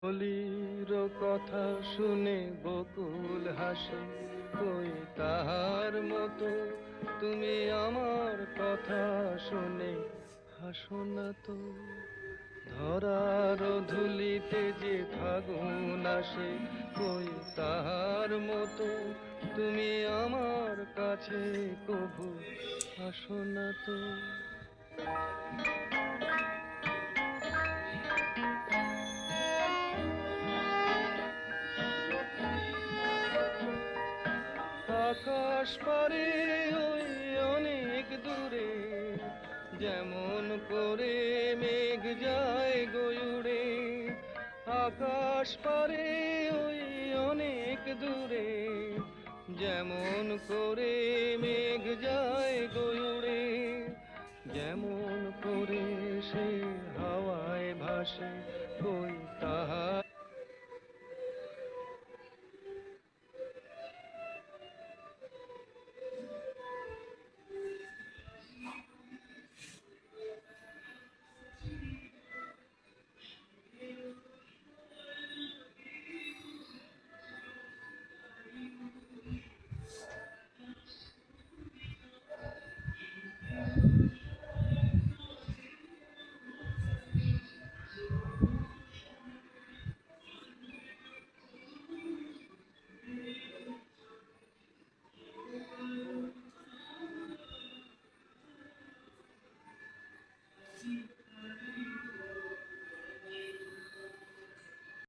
কলির কথা শুনে বকুল হাসে, কই তাহার মতো তুমি আমার কথা শুনে হাসো না তো। ধরার ধুলিতে যে ফাগুন আসে, কই তাহার মতো তুমি আমার কাছে কভু আসো না তো। আকাশ পারে ওই অনেক দূরে, যেমন করে মেঘ যায় গয়ুড়ে। আকাশ পারে ওই অনেক দূরে, যেমন করে মেঘ যায় গয়ুড়ে। যেমন করে সে হাওয়ায় ভাসে,